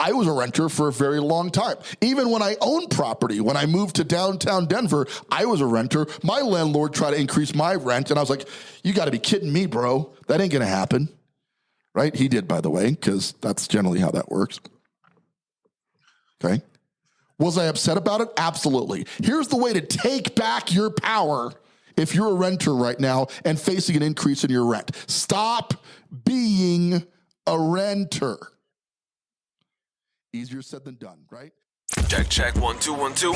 I was a renter for a very long time. Even when I owned property, when I moved to downtown Denver, I was a renter. My landlord tried to increase my rent, and I was like, you got to be kidding me, bro. That ain't going to happen. Right? He did, by the way, because that's generally how that works. Okay. Was I upset about it? Absolutely. Here's the way to take back your power if you're a renter right now and facing an increase in your rent. Stop being a renter. Easier said than done, right? Check, 1 2 1 2.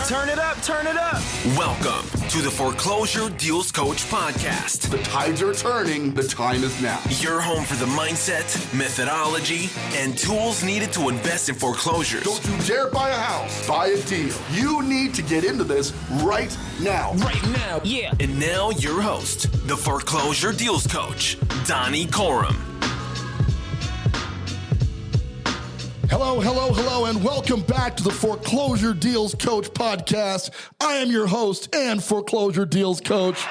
Turn it up, turn it up. Welcome to the Foreclosure Deals Coach podcast. The tides are turning. The time is now. Your home for the mindset, methodology, and tools needed to invest in foreclosures. Don't you dare buy a house. Buy a deal. You need to get into this right now. Right now. Yeah. And now your host, the Foreclosure Deals Coach, Donny Corum. Hello, and welcome back to the Foreclosure Deals Coach podcast. I am your host and Foreclosure Deals Coach,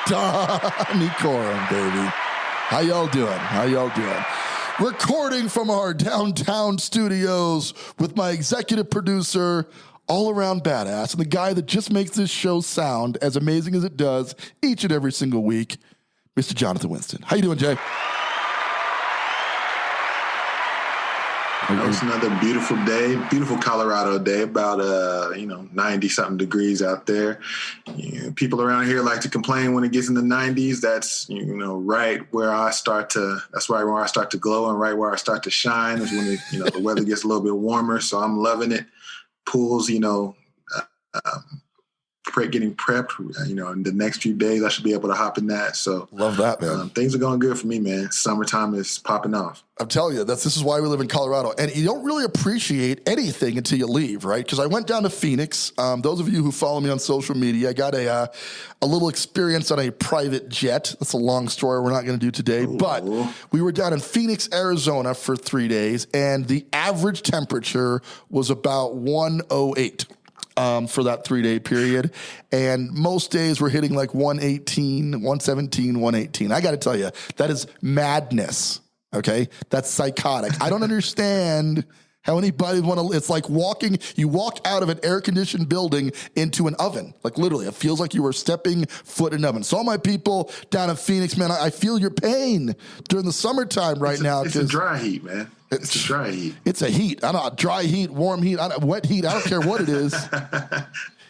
Donny Corum, baby. How y'all doing? Recording from our downtown studios with my executive producer, all-around badass, and the guy that just makes this show sound as amazing as it does each and every single week, Mr. Jonathan Winston. How you doing, Jay? It's another beautiful day, beautiful Colorado day, about 90-something degrees out there. People around here like to complain when it gets in the 90s. That's, right where I start to, that's right where I start to glow, and right where I start to shine is when the weather gets a little bit warmer. So I'm loving it. Pools, getting prepped, in the next few days I should be able to hop in that. So love that, man. Things are going good for me, man. Summertime is popping off. I'm telling you, this is why we live in Colorado. And you don't really appreciate anything until you leave, right? Because I went down to Phoenix. Those of you who follow me on social media, I got a little experience on a private jet. That's a long story we're not going to do today. Ooh. But we were down in Phoenix, Arizona for 3 days, and the average temperature was about 108. For that 3-day period. And most days we're hitting like 118, 117, 118. I got to tell you, that is madness. Okay. That's psychotic. I don't understand how anybody it's like you walk out of an air conditioned building into an oven. Like literally, it feels like you were stepping foot in an oven. So all my people down in Phoenix, man, I feel your pain during the summertime right now. It's a dry heat, man. It's a dry heat. It's a heat. I don't know, dry heat, warm heat, wet heat. I don't care what it is.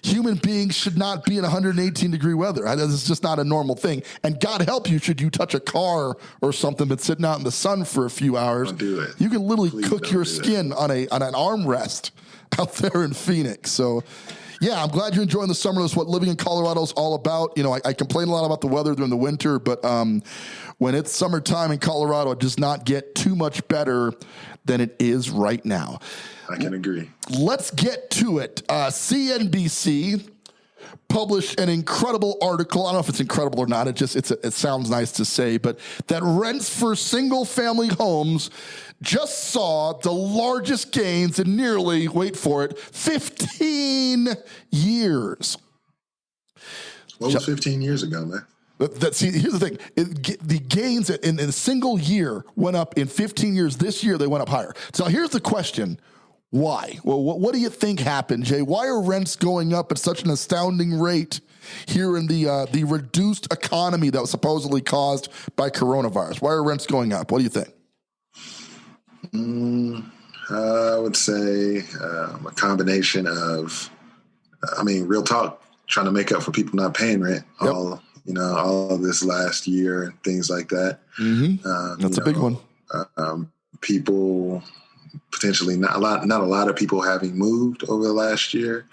Human beings should not be in 118 degree weather. This is just not a normal thing. And God help you, should you touch a car or something that's sitting out in the sun for a few hours, don't do it. You can literally Please cook your skin on an armrest out there in Phoenix. So yeah, I'm glad you're enjoying the summer. That's what living in Colorado is all about. I complain a lot about the weather during the winter, but when it's summertime in Colorado, it does not get too much better than it is right now. I can agree. Let's get to it. CNBC published an incredible article. I don't know if it's incredible or not. It sounds nice to say, but that rents for single family homes just saw the largest gains in nearly, wait for it, 15 years. What was 15 years ago, man? See, here's the thing. The gains in a single year went up in 15 years. This year, they went up higher. So here's the question. Why? Well, what do you think happened, Jay? Why are rents going up at such an astounding rate here in the reduced economy that was supposedly caused by coronavirus? Why are rents going up? What do you think? I would say a combination of, real talk, trying to make up for people not paying rent. Yep. All of this last year and things like that. Mm-hmm. That's a big one. People potentially not a lot of people having moved over the last year.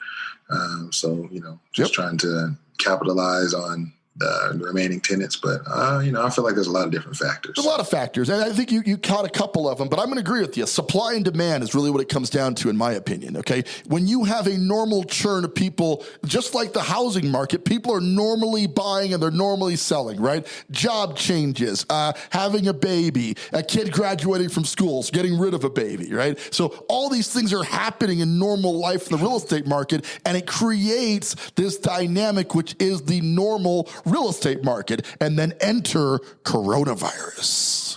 Trying to capitalize on the remaining tenants. But, I feel like there's a lot of different factors. There's a lot of factors. And I think you caught a couple of them, but I'm going to agree with you. Supply and demand is really what it comes down to, in my opinion. Okay. When you have a normal churn of people, just like the housing market, people are normally buying and they're normally selling, right? Job changes, having a baby, a kid graduating from schools, getting rid of a baby, right? So all these things are happening in normal life in the real estate market, and it creates this dynamic, which is the normal real estate market. And then enter coronavirus.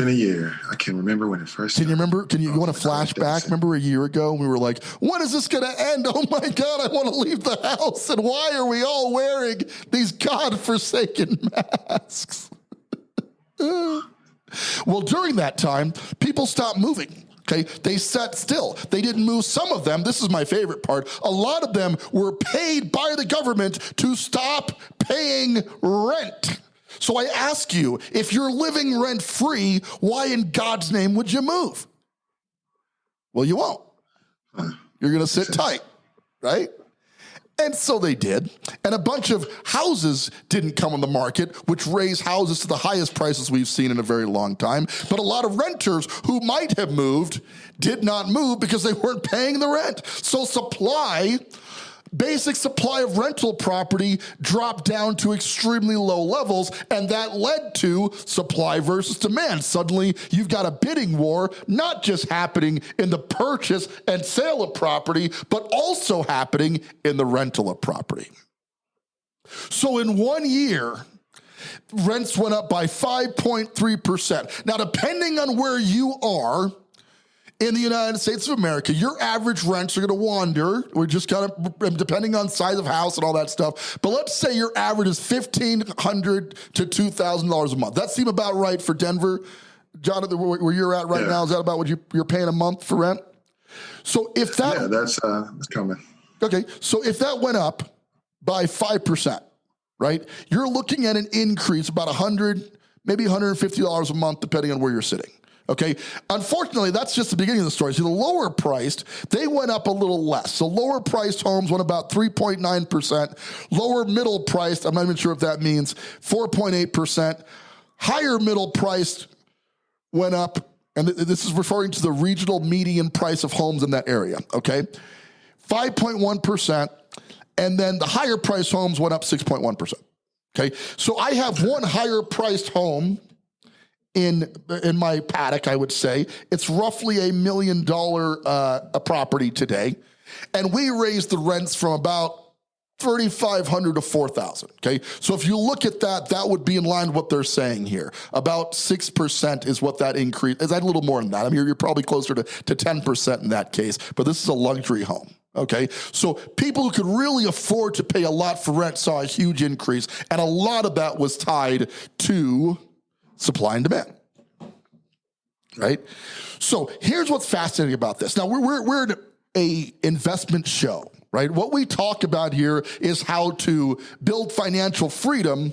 been a year. I can remember when it first Can you started. remember? You want to flash back? Remember a year ago we were like, when is this going to end? Oh my God, I want to leave the house. And why are we all wearing these godforsaken masks? Well, during that time, people stopped moving. Okay, they sat still. They didn't move. Some of them, this is my favorite part, a lot of them were paid by the government to stop paying rent. So I ask you, if you're living rent-free, why in God's name would you move? Well, you won't. You're going to sit tight, right? And so they did. And a bunch of houses didn't come on the market, which raised houses to the highest prices we've seen in a very long time. But a lot of renters who might have moved did not move because they weren't paying the rent. So basic supply of rental property dropped down to extremely low levels, and that led to supply versus demand. Suddenly, you've got a bidding war, not just happening in the purchase and sale of property, but also happening in the rental of property. So in 1 year, rents went up by 5.3%. Now, depending on where you are, in the United States of America, your average rents are going to wander. We're just kind of depending on size of house and all that stuff. But let's say your average is $1,500 to $2,000 a month. That seem about right for Denver, Jonathan, where you're at right now? Is that about what you're paying a month for rent? So if that that's coming. Okay, so if that went up by 5%, right? You're looking at an increase about $100, maybe $150 a month, depending on where you're sitting. Okay. Unfortunately, that's just the beginning of the story. See, the lower priced, they went up a little less. So lower priced homes went about 3.9%. Lower middle priced, I'm not even sure if that means 4.8%. Higher middle priced went up, and this is referring to the regional median price of homes in that area. Okay. 5.1%. And then the higher priced homes went up 6.1%. Okay. So I have one higher priced home in my paddock, I would say. It's roughly $1 million a property today. And we raised the rents from about $3,500 to $4,000. Okay. So if you look at that, that would be in line with what they're saying here. About 6% is what that increase is. A little more than that. I mean, you're probably closer to 10% in that case, but this is a luxury home. Okay. So people who could really afford to pay a lot for rent saw a huge increase. And a lot of that was tied to supply and demand, right? So here's what's fascinating about this. Now, we're an investment show, right? What we talk about here is how to build financial freedom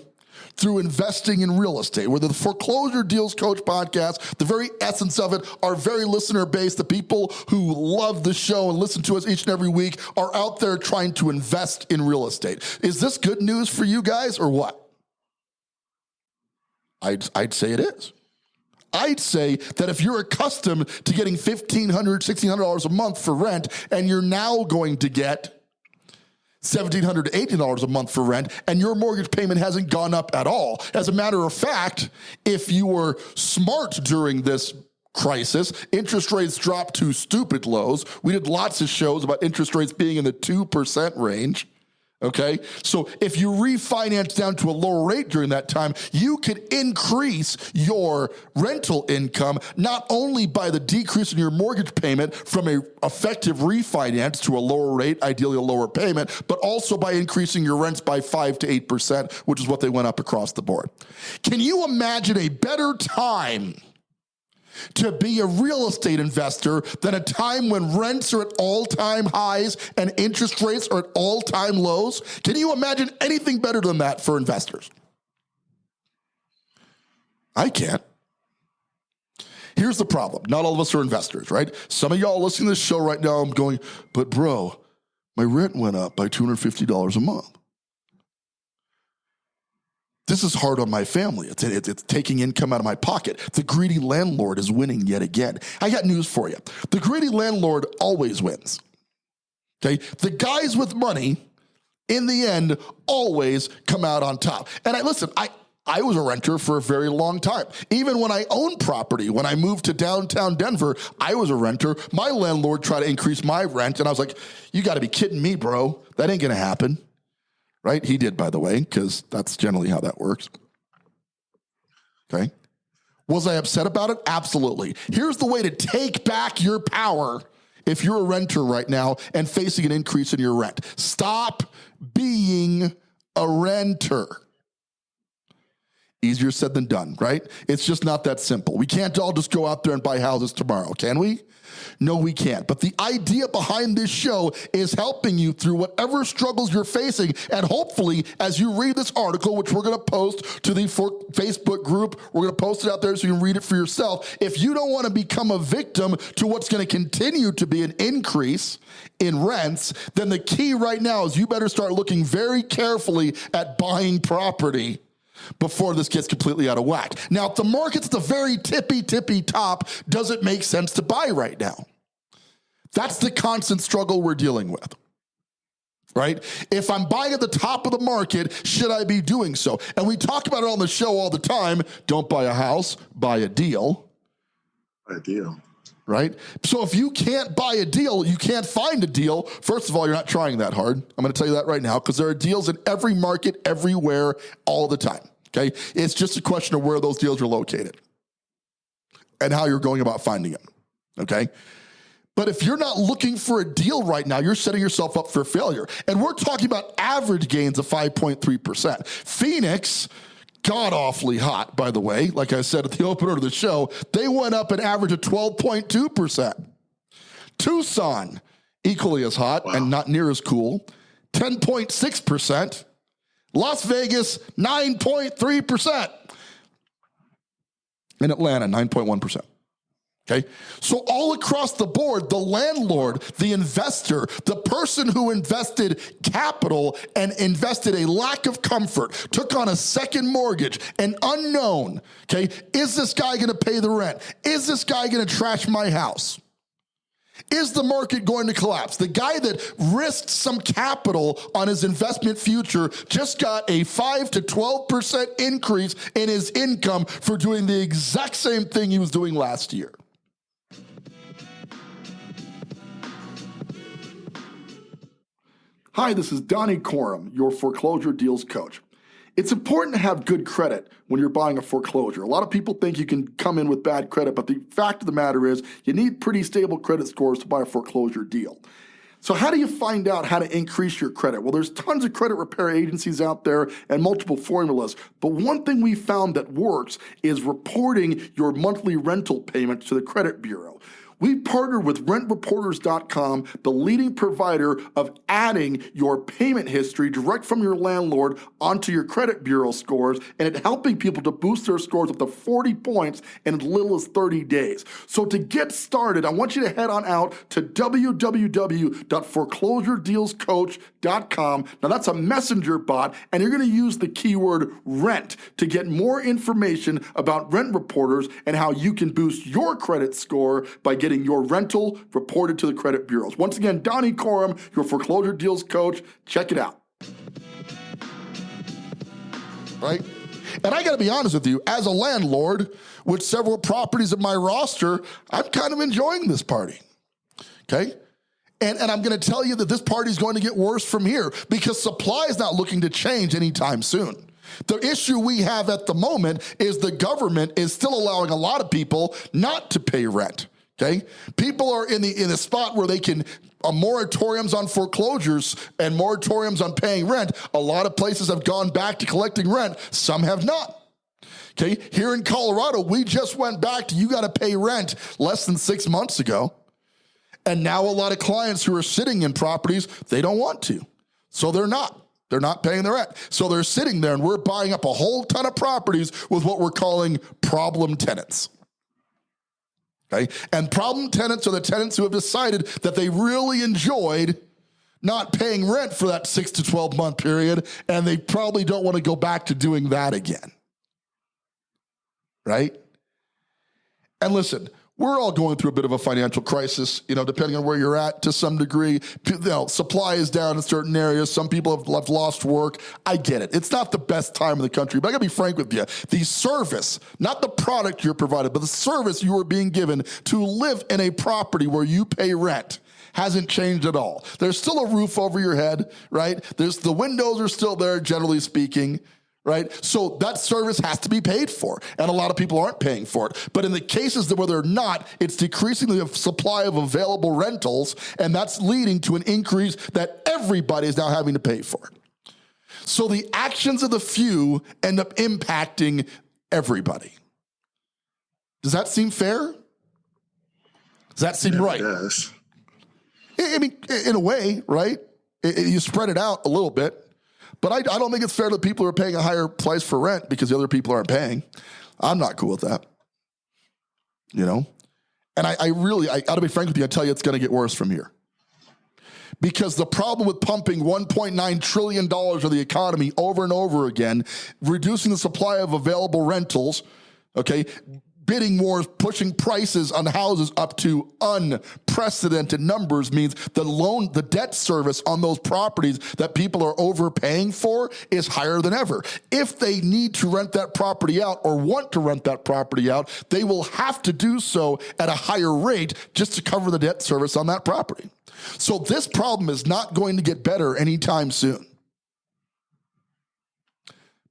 through investing in real estate. We're the Foreclosure Deals Coach podcast. The very essence of it are very listener-based. The people who love the show and listen to us each and every week are out there trying to invest in real estate. Is this good news for you guys or what? I'd say it is. I'd say that if you're accustomed to getting $1,500, $1,600 a month for rent, and you're now going to get $1,700 to $1,800 a month for rent, and your mortgage payment hasn't gone up at all. As a matter of fact, if you were smart during this crisis, interest rates dropped to stupid lows. We did lots of shows about interest rates being in the 2% range. Okay, so if you refinance down to a lower rate during that time, you could increase your rental income not only by the decrease in your mortgage payment from a effective refinance to a lower rate, ideally a lower payment, but also by increasing your rents by 5 to 8%, which is what they went up across the board. Can you imagine a better time to be a real estate investor than a time when rents are at all-time highs and interest rates are at all-time lows? Can you imagine anything better than that for investors? I can't. Here's the problem. Not all of us are investors, right? Some of y'all listening to this show right now, I'm going, but bro, my rent went up by $250 a month. This is hard on my family. It's taking income out of my pocket. The greedy landlord is winning yet again. I got news for you. The greedy landlord always wins. Okay? The guys with money, in the end, always come out on top. And I was a renter for a very long time. Even when I owned property, when I moved to downtown Denver, I was a renter. My landlord tried to increase my rent, and I was like, you got to be kidding me, bro. That ain't going to happen. Right? He did, by the way, because that's generally how that works. Okay? Was I upset about it? Absolutely. Here's the way to take back your power if you're a renter right now and facing an increase in your rent. Stop being a renter. Easier said than done, right? It's just not that simple. We can't all just go out there and buy houses tomorrow, can we? No, we can't. But the idea behind this show is helping you through whatever struggles you're facing. And hopefully, as you read this article, which we're going to post to the Facebook group, we're going to post it out there so you can read it for yourself. If you don't want to become a victim to what's going to continue to be an increase in rents, then the key right now is you better start looking very carefully at buying property before this gets completely out of whack. Now, if the market's at the very tippy top, does it make sense to buy right now? That's the constant struggle we're dealing with, right? If I'm buying at the top of the market, should I be doing so? And we talk about it on the show all the time. Don't buy a house, buy a deal. A deal. Right? So if you can't buy a deal, you can't find a deal, first of all, you're not trying that hard. I'm going to tell you that right now, because there are deals in every market, everywhere, all the time. Okay? It's just a question of where those deals are located and how you're going about finding them. Okay? But if you're not looking for a deal right now, you're setting yourself up for failure. And we're talking about average gains of 5.3%. Phoenix, god awfully hot, by the way. Like I said at the opener of the show, they went up an average of 12.2%. Tucson, equally as hot and not near as cool, 10.6%. Las Vegas, 9.3%. In Atlanta, 9.1%. Okay, so all across the board, the landlord, the investor, the person who invested capital and invested a lack of comfort, took on a second mortgage, an unknown, okay, is this guy going to pay the rent? Is this guy going to trash my house? Is the market going to collapse? The guy that risked some capital on his investment future just got a 5 to 12% increase in his income for doing the exact same thing he was doing last year. Hi, this is Donny, your foreclosure deals coach. It's important to have good credit when you're buying a foreclosure. A lot of people think you can come in with bad credit, but the fact of the matter is you need pretty stable credit scores to buy a foreclosure deal. So how do you find out how to increase your credit? Well, there's tons of credit repair agencies out there and multiple formulas, but one thing we found that works is reporting your monthly rental payments to the credit bureau. We've partnered with rentreporters.com, the leading provider of adding your payment history direct from your landlord onto your credit bureau scores, and it's helping people to boost their scores up to 40 points in as little as 30 days. So to get started, I want you to head on out to www.foreclosuredealscoach.com. Now that's a messenger bot, and you're going to use the keyword rent to get more information about Rent Reporters and how you can boost your credit score by getting your rental reported to the credit bureaus. Once again, Donny Corum, your foreclosure deals coach. Check it out. Right? And I got to be honest with you, as a landlord with several properties in my roster, I'm kind of enjoying this party. Okay? And I'm going to tell you that this party is going to get worse from here because supply is not looking to change anytime soon. The issue we have at the moment is the government is still allowing a lot of people not to pay rent. Okay, people are in the spot where they can moratoriums on foreclosures and moratoriums on paying rent. A lot of places have gone back to collecting rent. Some have not. Okay, here in Colorado, we just went back to you got to pay rent less than 6 months ago, and now a lot of clients who are sitting in properties they don't want to, so they're not. They're not paying the rent. So they're sitting there, and we're buying up a whole ton of properties with what we're calling problem tenants. Okay? And problem tenants are the tenants who have decided that they really enjoyed not paying rent for that 6 to 12 month period, and they probably don't want to go back to doing that again. Right? And listen, we're all going through a bit of a financial crisis, depending on where you're at to some degree. Supply is down in certain areas. Some people have lost work. I get it. It's not the best time in the country, but I gotta be frank with you. The service, not the product you're provided, but the service you are being given to live in a property where you pay rent hasn't changed at all. There's still a roof over your head, right? The windows are still there, generally speaking, right? So that service has to be paid for, and a lot of people aren't paying for it. But in the cases where they're not, it's decreasing the supply of available rentals, and that's leading to an increase that everybody is now having to pay for. So the actions of the few end up impacting everybody. Does that seem fair? Does that seem right? It does. I mean, in a way, right? You spread it out a little bit. But I don't think it's fair that people are paying a higher price for rent because the other people aren't paying. I'm not cool with that. You know? And I got to be frank with you, I tell you it's going to get worse from here. Because the problem with pumping $1.9 trillion of the economy over and over again, reducing the supply of available rentals, okay, bidding wars, pushing prices on houses up to unprecedented numbers means the debt service on those properties that people are overpaying for is higher than ever. If they need to rent that property out or want to rent that property out, they will have to do so at a higher rate just to cover the debt service on that property. So this problem is not going to get better anytime soon.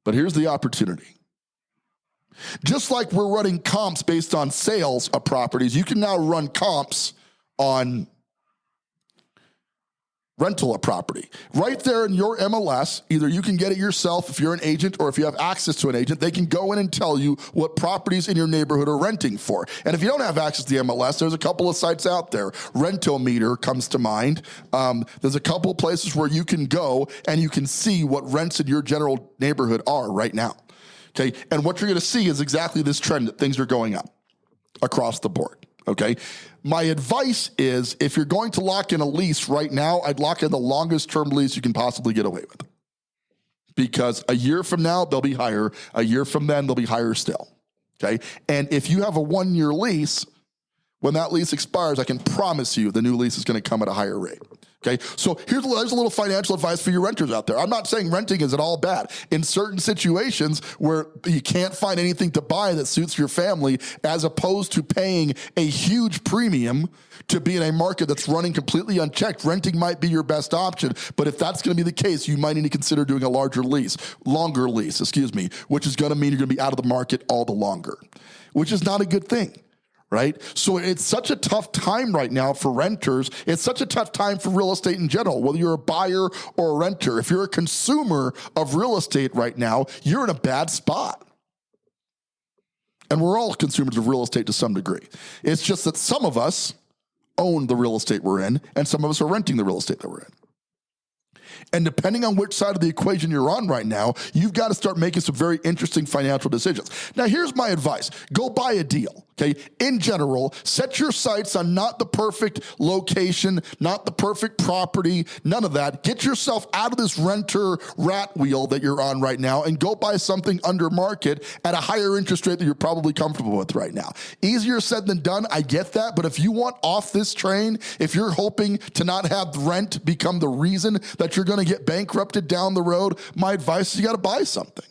But here's the opportunity. Just like we're running comps based on sales of properties, you can now run comps on rental of property. Right there in your MLS, either you can get it yourself if you're an agent, or if you have access to an agent, they can go in and tell you what properties in your neighborhood are renting for. And if you don't have access to the MLS, there's a couple of sites out there. Rentometer comes to mind. There's a couple of places where you can go and you can see what rents in your general neighborhood are right now. Okay, and what you're going to see is exactly this trend that things are going up across the board. Okay, my advice is if you're going to lock in a lease right now, I'd lock in the longest term lease you can possibly get away with. Because a year from now, they'll be higher. A year from then, they'll be higher still. Okay, and if you have a 1-year lease, when that lease expires, I can promise you the new lease is going to come at a higher rate. Okay, so there's a little financial advice for your renters out there. I'm not saying renting is at all bad. In certain situations where you can't find anything to buy that suits your family, as opposed to paying a huge premium to be in a market that's running completely unchecked, renting might be your best option. But if that's going to be the case, you might need to consider doing a longer lease, which is going to mean you're going to be out of the market all the longer, which is not a good thing. Right? So it's such a tough time right now for renters. It's such a tough time for real estate in general, whether you're a buyer or a renter. If you're a consumer of real estate right now, you're in a bad spot. And we're all consumers of real estate to some degree. It's just that some of us own the real estate we're in, and some of us are renting the real estate that we're in. And depending on which side of the equation you're on right now, you've got to start making some very interesting financial decisions. Now, here's my advice. Go buy a deal, okay? In general, set your sights on not the perfect location, not the perfect property, none of that. Get yourself out of this renter rat wheel that you're on right now and go buy something under market at a higher interest rate that you're probably comfortable with right now. Easier said than done, I get that, but if you want off this train, if you're hoping to not have rent become the reason that you're going to get bankrupted down the road, my advice is you got to buy something.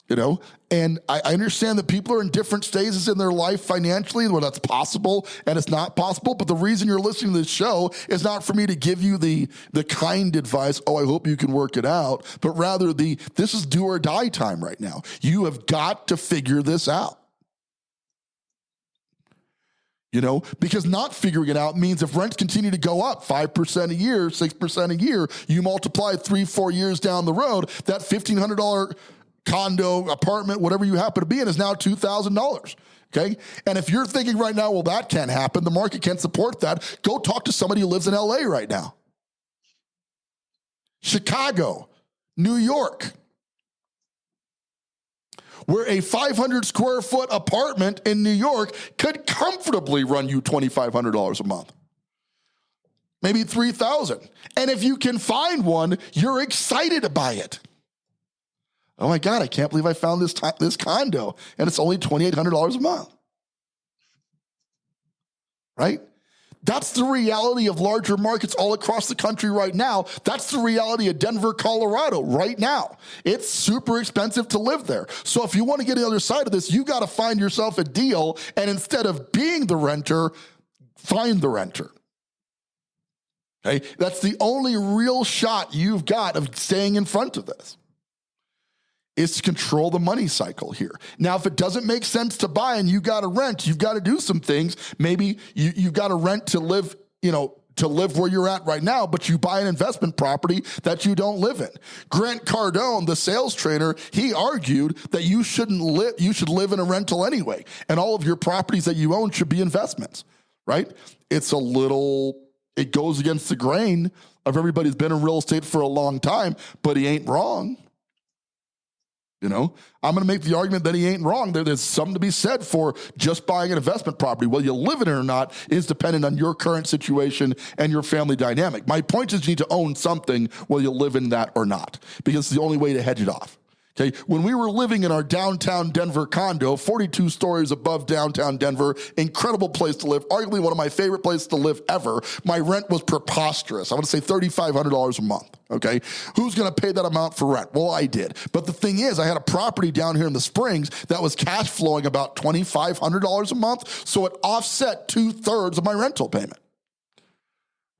You know, and I understand that people are in different stages in their life financially where that's possible and it's not possible. But the reason you're listening to this show is not for me to give you the kind advice, oh, I hope you can work it out, but rather this is do or die time right now. You have got to figure this out. You know, because not figuring it out means if rents continue to go up 5% a year, 6% a year, you multiply 3-4 years down the road, that $1,500 condo, apartment, whatever you happen to be in is now $2,000. Okay. And if you're thinking right now, well, that can't happen, the market can't support that, go talk to somebody who lives in LA right now. Chicago, New York, where a 500 square foot apartment in New York could comfortably run you $2,500 a month. Maybe $3,000. And if you can find one, you're excited to buy it. Oh my God, I can't believe I found this condo and it's only $2,800 a month. Right? That's the reality of larger markets all across the country right now. That's the reality of Denver, Colorado right now. It's super expensive to live there. So if you want to get on the other side of this, you got to find yourself a deal. And instead of being the renter, find the renter. Okay? That's the only real shot you've got of staying in front of this. is to control the money cycle here. Now, if it doesn't make sense to buy and you got to rent, you've got to do some things. Maybe you got to rent to live, to live where you're at right now, but you buy an investment property that you don't live in. Grant Cardone, the sales trainer, he argued that you should live in a rental anyway, and all of your properties that you own should be investments, right? It goes against the grain of everybody who's been in real estate for a long time, but he ain't wrong. I'm going to make the argument that he ain't wrong. There's something to be said for just buying an investment property. Whether you live in it or not is dependent on your current situation and your family dynamic. My point is you need to own something whether you live in that or not, because it's the only way to hedge it off. Okay, when we were living in our downtown Denver condo, 42 stories above downtown Denver, incredible place to live, arguably one of my favorite places to live ever, my rent was preposterous. I want to say $3,500 a month, okay? Who's going to pay that amount for rent? Well, I did. But the thing is, I had a property down here in the Springs that was cash flowing about $2,500 a month, so it offset 2/3 of my rental payment.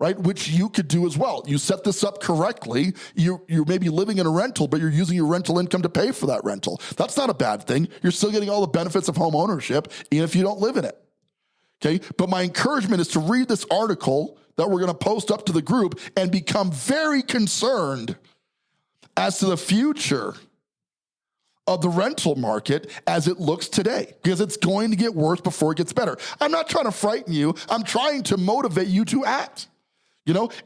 Right, which you could do as well. You set this up correctly. You're maybe living in a rental, but you're using your rental income to pay for that rental. That's not a bad thing. You're still getting all the benefits of home ownership, even if you don't live in it. Okay, but my encouragement is to read this article that we're going to post up to the group and become very concerned as to the future of the rental market as it looks today, because it's going to get worse before it gets better. I'm not trying to frighten you. I'm trying to motivate you to act.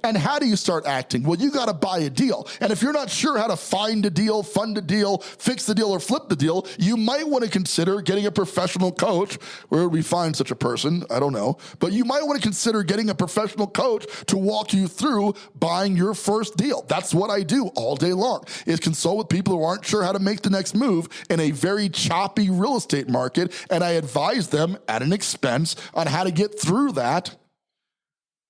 And how do you start acting? Well, you got to buy a deal. And if you're not sure how to find a deal, fund a deal, fix the deal, or flip the deal, you might want to consider getting a professional coach. Where would we find such a person? I don't know. But you might want to consider getting a professional coach to walk you through buying your first deal. That's what I do all day long, is consult with people who aren't sure how to make the next move in a very choppy real estate market. And I advise them at an expense on how to get through that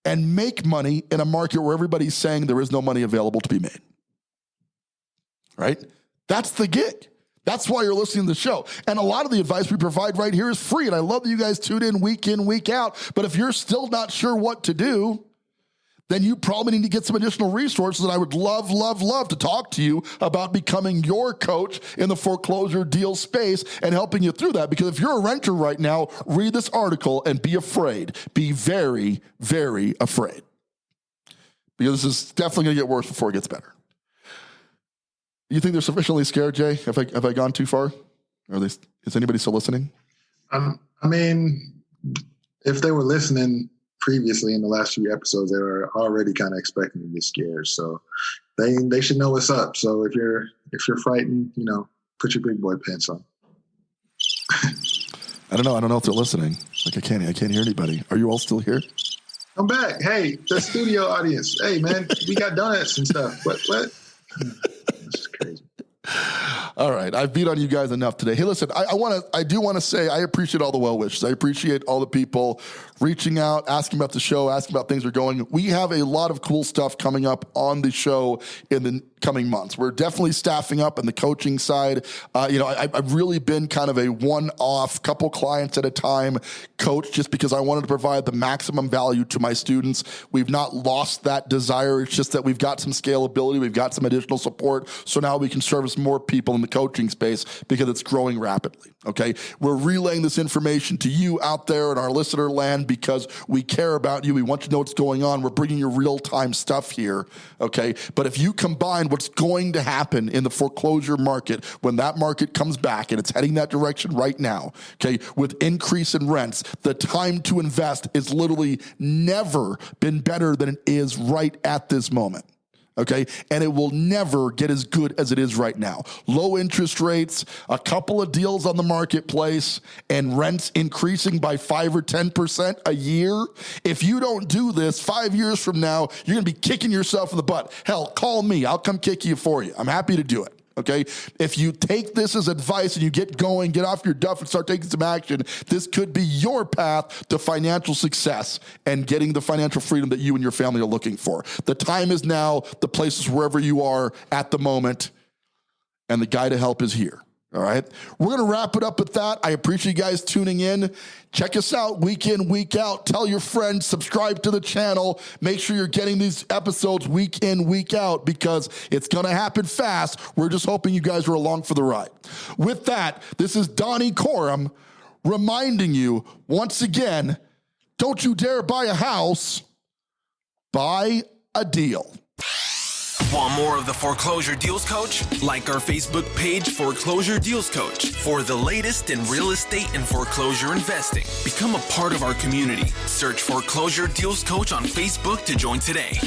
and make money in a market where everybody's saying there is no money available to be made, right? That's the gig. That's why you're listening to the show. And a lot of the advice we provide right here is free, and I love that you guys tune in, week out. But if you're still not sure what to do, then you probably need to get some additional resources, and I would love to talk to you about becoming your coach in the foreclosure deal space and helping you through that. Because if you're a renter right now, read this article and be afraid. Be very, very afraid. Because this is definitely going to get worse before it gets better. You think they're sufficiently scared, Jay? Have I gone too far? Is anybody still listening? If they were listening previously in the last few episodes, they were already kind of expecting to get scared. So they should know what's up. So if you're frightened, put your big boy pants on. I don't know if they're listening. Like I can't hear anybody. Are you all still here? I'm back. Hey, the studio audience. Hey man, we got donuts and stuff. What? This is crazy. All right, I've beat on you guys enough today. Hey, listen, I do want to say I appreciate all the well wishes. I appreciate all the people reaching out, asking about the show, asking about things are going. We have a lot of cool stuff coming up on the show in the coming months. We're definitely staffing up in the coaching side. I've really been kind of a one-off, couple clients at a time coach, just because I wanted to provide the maximum value to my students. We've not lost that desire. It's just that we've got some scalability. We've got some additional support. So now we can service more people in the coaching space because it's growing rapidly. Okay. We're relaying this information to you out there in our listener land because we care about you. We want you to know what's going on. We're bringing you real-time stuff here. Okay. But if you combine what's going to happen in the foreclosure market when that market comes back, and it's heading that direction right now, okay, with increase in rents, the time to invest is literally never been better than it is right at this moment. Okay, and it will never get as good as it is right now. Low interest rates, a couple of deals on the marketplace, and rents increasing by 5 or 10% a year. If you don't do this 5 years from now, you're going to be kicking yourself in the butt. Hell, call me. I'll come kick you for you. I'm happy to do it. Okay, if you take this as advice and you get going, get off your duff and start taking some action, this could be your path to financial success and getting the financial freedom that you and your family are looking for. The time is now, the place is wherever you are at the moment, and the guy to help is here. All right. We're going to wrap it up with that. I appreciate you guys tuning in. Check us out week in, week out. Tell your friends, subscribe to the channel. Make sure you're getting these episodes week in, week out, because it's going to happen fast. We're just hoping you guys are along for the ride. With that, this is Donny Coram reminding you once again, don't you dare buy a house, buy a deal. Want more of the Foreclosure Deals Coach? Like our Facebook page, Foreclosure Deals Coach, for the latest in real estate and foreclosure investing. Become a part of our community. Search Foreclosure Deals Coach on Facebook to join today.